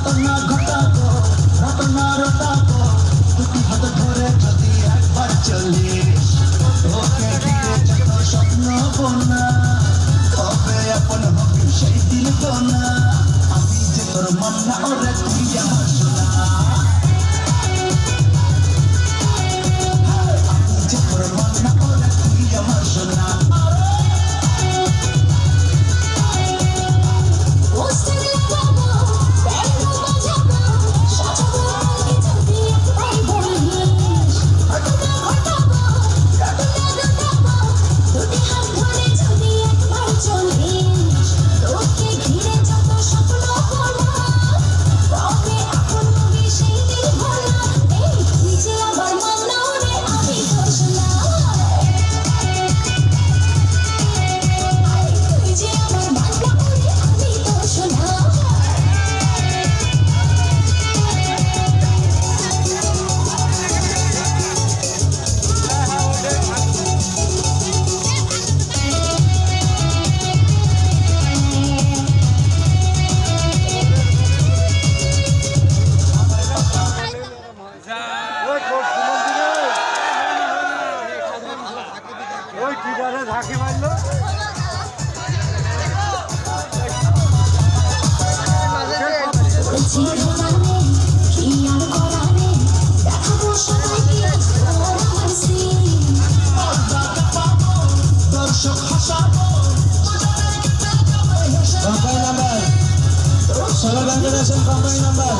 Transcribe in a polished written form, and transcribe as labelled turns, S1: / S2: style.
S1: ঘটনা ঘটাবো, ঘটনা রটাবো, দুটি হাত ধরে যদি একবার চলিস, তোকে ঘিরে যত স্বপ্ন বোনা, কবে আপন হবি সেই দিন গোনা। আমি যে তোর মান্না ওরে তুই আমার সোনা, আমি যে তোর মান্না ওরে তুই আমার সোনা।
S2: ঝাঁকি মারলো
S1: দর্শক হাসাবো, কোম্পানি নাম্বার, সোলার ব্যাংকের কোম্পানি নাম্বার।